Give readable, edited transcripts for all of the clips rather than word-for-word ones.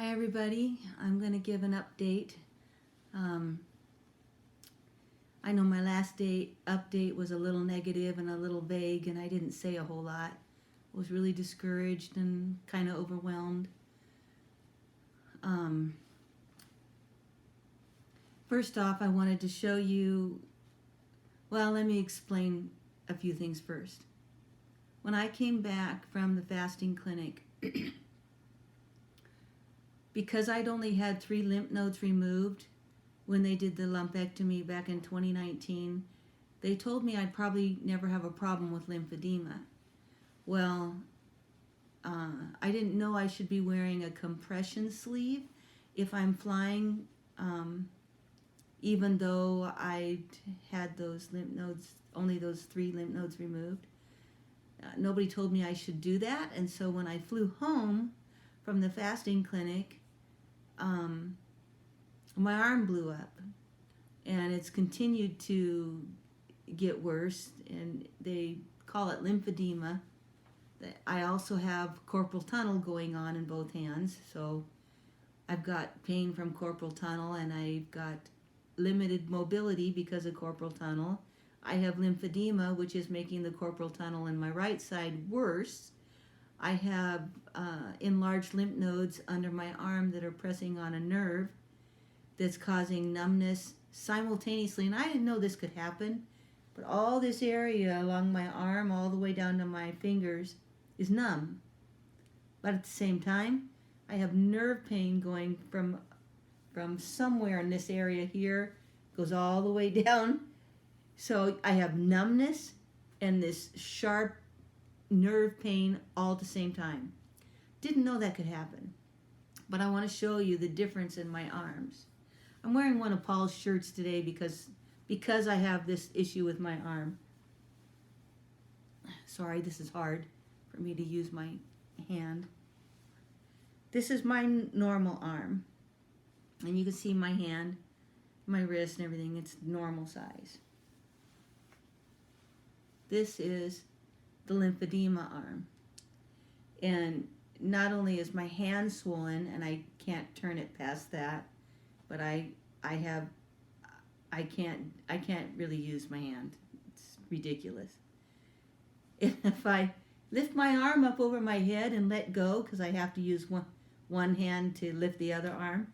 Hi everybody, I'm going to give an update. I know my last update was a little negative and a little vague and I didn't say a whole lot. I was really discouraged and kind of overwhelmed. First off, I wanted to show you, well, let me explain a few things first. When I came back from the fasting clinic, because I'd only had 3 lymph nodes removed when they did the lumpectomy back in 2019, they told me I'd probably never have a problem with lymphedema. Well, I didn't know I should be wearing a compression sleeve if I'm flying, even though I'd had those lymph nodes, only those 3 lymph nodes removed. Nobody told me I should do that, and so when I flew home from the fasting clinic, my arm blew up, and it's continued to get worse, and they call it lymphedema. I also have carpal tunnel going on in both hands, so I've got pain from carpal tunnel, and I've got limited mobility because of carpal tunnel. I have lymphedema, which is making the carpal tunnel in my right side worse. I have enlarged lymph nodes under my arm that are pressing on a nerve that's causing numbness simultaneously. And I didn't know this could happen, but all this area along my arm, all the way down to my fingers, is numb. But at the same time, I have nerve pain going from somewhere in this area here, goes all the way down. So I have numbness and this sharp nerve pain all at the same time. Didn't know that could happen, but I want to show you the difference in my arms. I'm wearing one of Paul's shirts today because I have this issue with my arm. Sorry, this is hard for me to use my hand. This is my normal arm, and you can see my hand, my wrist and everything. It's normal size. This is the lymphedema arm, and not only is my hand swollen and I can't turn it past that, but I can't really use my hand. It's ridiculous. If I lift my arm up over my head and let go, because I have to use one hand to lift the other arm,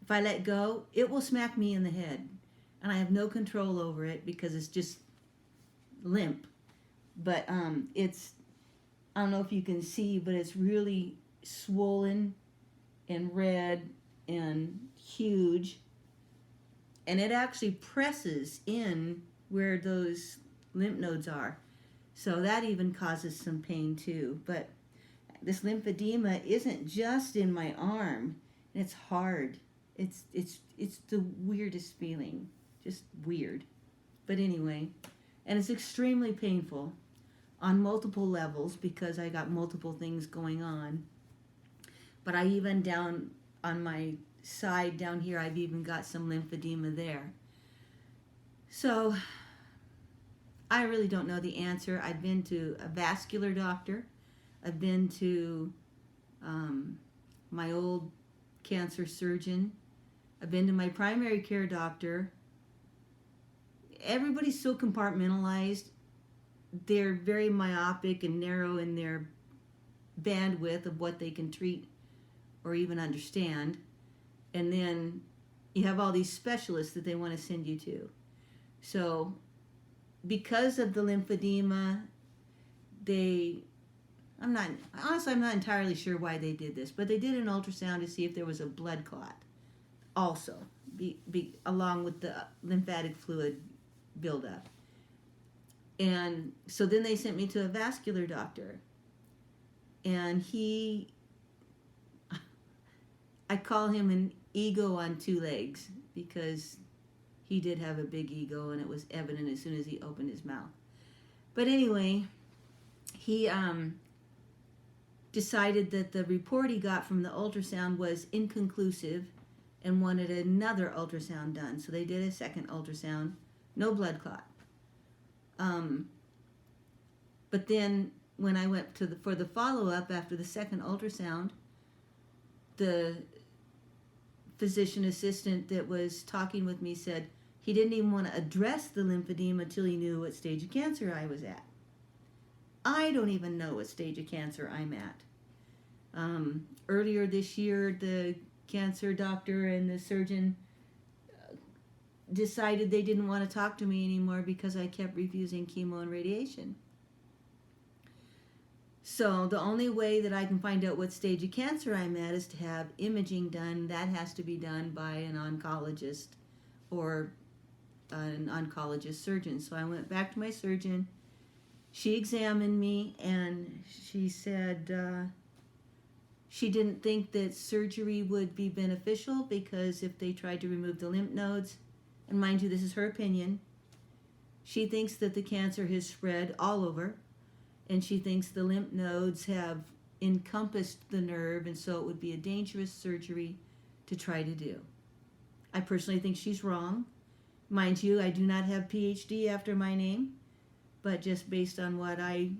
if I let go, it will smack me in the head, and I have no control over it because it's just limp. But it's, I don't know if you can see, but it's really swollen and red and huge, and it actually presses in where those lymph nodes are, so that even causes some pain too. But this lymphedema isn't just in my arm, and it's hard. It's the weirdest feeling, just weird. But anyway, and it's extremely painful on multiple levels because I got multiple things going on. But I even down on my side down here, I've even got some lymphedema there. So I really don't know the answer. I've been to a vascular doctor. I've been to my old cancer surgeon. I've been to my primary care doctor. Everybody's so compartmentalized. They're very myopic and narrow in their bandwidth of what they can treat or even understand. And then you have all these specialists that they want to send you to. So because of the lymphedema, I'm not entirely sure why they did this, but they did an ultrasound to see if there was a blood clot also, along with the lymphatic fluid buildup. And so then they sent me to a vascular doctor, and I call him an ego on 2 legs because he did have a big ego, and it was evident as soon as he opened his mouth. But anyway, he decided that the report he got from the ultrasound was inconclusive and wanted another ultrasound done. So they did a second ultrasound, no blood clot. But then when I went for the follow-up after the second ultrasound, the physician assistant that was talking with me said he didn't even want to address the lymphedema until he knew what stage of cancer I was at. I don't even know what stage of cancer I'm at. Earlier this year, the cancer doctor and the surgeon decided they didn't want to talk to me anymore because I kept refusing chemo and radiation. So the only way that I can find out what stage of cancer I'm at is to have imaging done. That has to be done by an oncologist or an oncologist surgeon. So I went back to my surgeon. She examined me and she said she didn't think that surgery would be beneficial because if they tried to remove the lymph nodes, and mind you, this is her opinion, she thinks that the cancer has spread all over, and she thinks the lymph nodes have encompassed the nerve, and so it would be a dangerous surgery to try to do. I personally think she's wrong. Mind you, I do not have PhD after my name, but just based on what I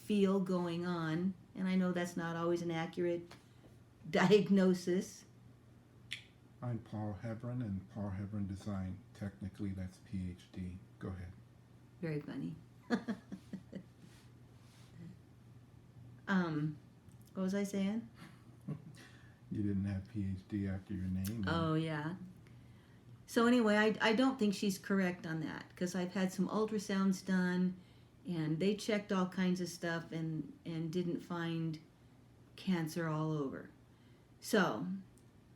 feel going on, and I know that's not always an accurate diagnosis. I'm Paul Hebron, and Paul Hebron Design. Technically, that's PhD. Go ahead. Very funny. What was I saying? You didn't have PhD after your name. Oh, yeah. So anyway, I don't think she's correct on that because I've had some ultrasounds done and they checked all kinds of stuff and didn't find cancer all over. So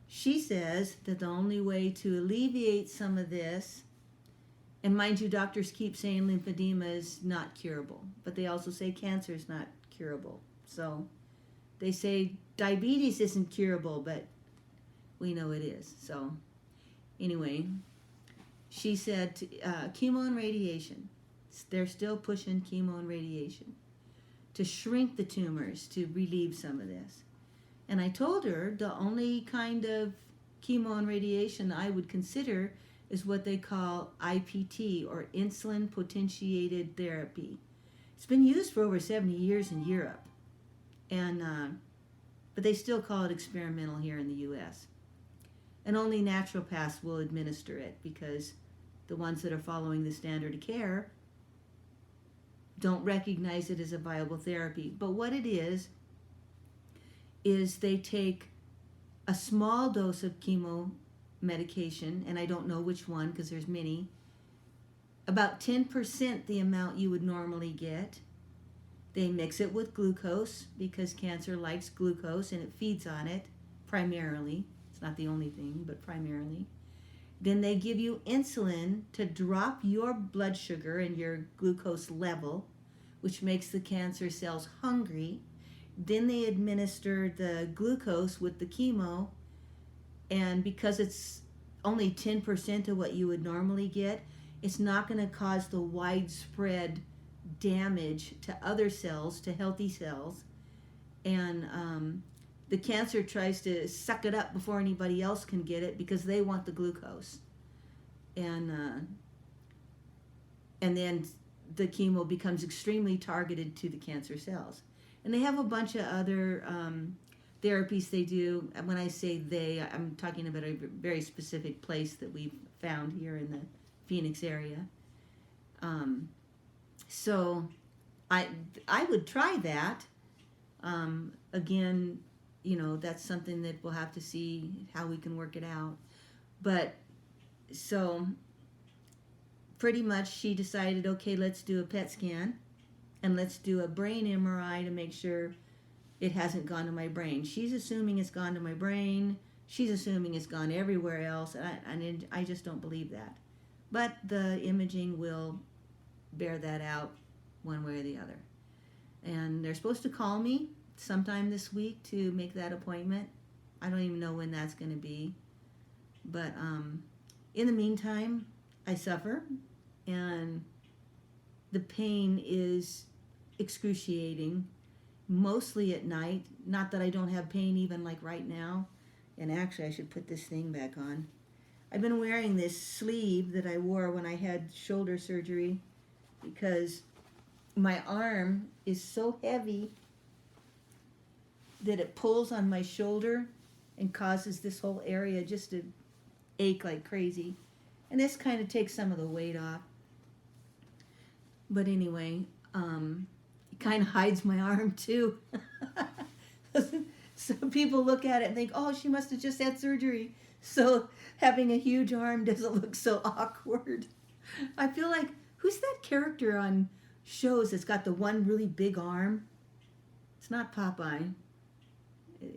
she says that the only way to alleviate some of this, and mind you, doctors keep saying lymphedema is not curable, but they also say cancer is not curable. So they say diabetes isn't curable, but we know it is. So anyway, she said chemo and radiation. They're still pushing chemo and radiation to shrink the tumors to relieve some of this. And I told her the only kind of chemo and radiation I would consider is what they call IPT, or insulin potentiated therapy. It's been used for over 70 years in Europe, and but they still call it experimental here in the U.S. And only naturopaths will administer it because the ones that are following the standard of care don't recognize it as a viable therapy. But what it is they take a small dose of chemo medication, and I don't know which one because there's many, about 10% the amount you would normally get. They mix it with glucose because cancer likes glucose and it feeds on it primarily. It's not the only thing, but primarily. Then they give you insulin to drop your blood sugar and your glucose level, which makes the cancer cells hungry. Then they administer the glucose with the chemo, and because it's only 10% of what you would normally get, it's not going to cause the widespread damage to other cells, to healthy cells. And the cancer tries to suck it up before anybody else can get it because they want the glucose. And then the chemo becomes extremely targeted to the cancer cells. And they have a bunch of other therapies they do. And when I say they, I'm talking about a very specific place that we've found here in the Phoenix area. So I would try that. Again, you know, that's something that we'll have to see how we can work it out. But so pretty much she decided, okay, let's do a PET scan and let's do a brain MRI to make sure it hasn't gone to my brain. She's assuming it's gone to my brain. She's assuming it's gone everywhere else. And I just don't believe that. But the imaging will bear that out one way or the other. And they're supposed to call me sometime this week to make that appointment. I don't even know when that's going to be. But in the meantime, I suffer. And the pain is excruciating, mostly at night. Not that I don't have pain even like right now. And actually, I should put this thing back on. I've been wearing this sleeve that I wore when I had shoulder surgery because my arm is so heavy that it pulls on my shoulder and causes this whole area just to ache like crazy. And this kind of takes some of the weight off. But anyway, it kind of hides my arm too. So people look at it and think, oh, she must have just had surgery. So having a huge arm doesn't look so awkward. I feel like, who's that character on shows that's got the one really big arm? It's not Popeye.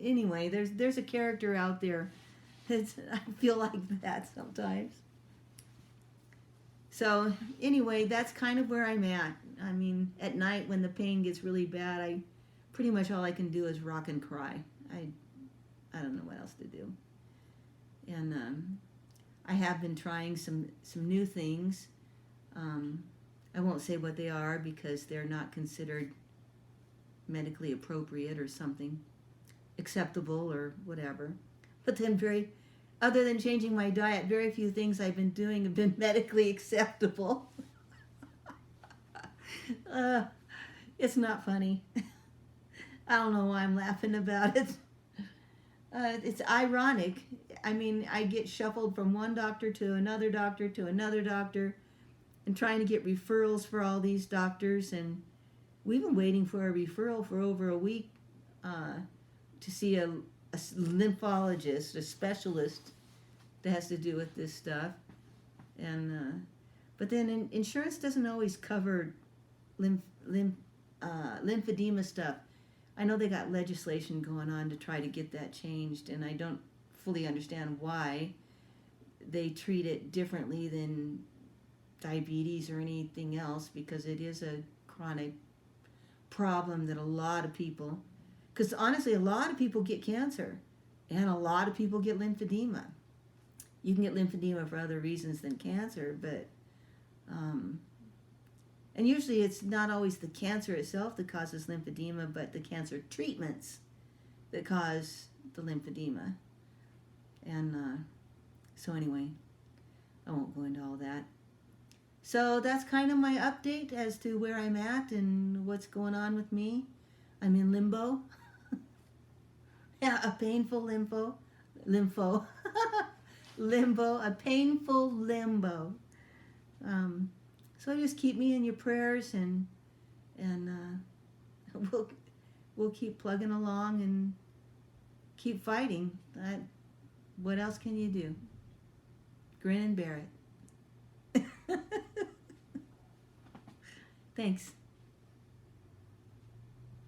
Anyway, there's a character out there. I feel like that sometimes. So anyway, that's kind of where I'm at. I mean, at night when the pain gets really bad, pretty much all I can do is rock and cry. I don't know what else to do. And I have been trying some new things. I won't say what they are because they're not considered medically appropriate or something, acceptable or whatever. But then other than changing my diet, very few things I've been doing have been medically acceptable. It's not funny. I don't know why I'm laughing about it. It's ironic. I mean, I get shuffled from one doctor to another doctor to another doctor and trying to get referrals for all these doctors. And we've been waiting for a referral for over a week to see a lymphologist, a specialist that has to do with this stuff. And but then insurance doesn't always cover lymphedema stuff. I know they got legislation going on to try to get that changed, and I don't fully understand why they treat it differently than diabetes or anything else, because it is a chronic problem that a lot of people, because honestly, a lot of people get cancer, and a lot of people get lymphedema. You can get lymphedema for other reasons than cancer, but and usually it's not always the cancer itself that causes lymphedema, but the cancer treatments that cause the lymphedema. And so anyway, I won't go into all that. So that's kind of my update as to where I'm at and what's going on with me. I'm in limbo. Yeah, a painful limbo. Limbo, a painful limbo. So just keep me in your prayers, and we'll keep plugging along and keep fighting. What else can you do? Grin and bear it. Thanks.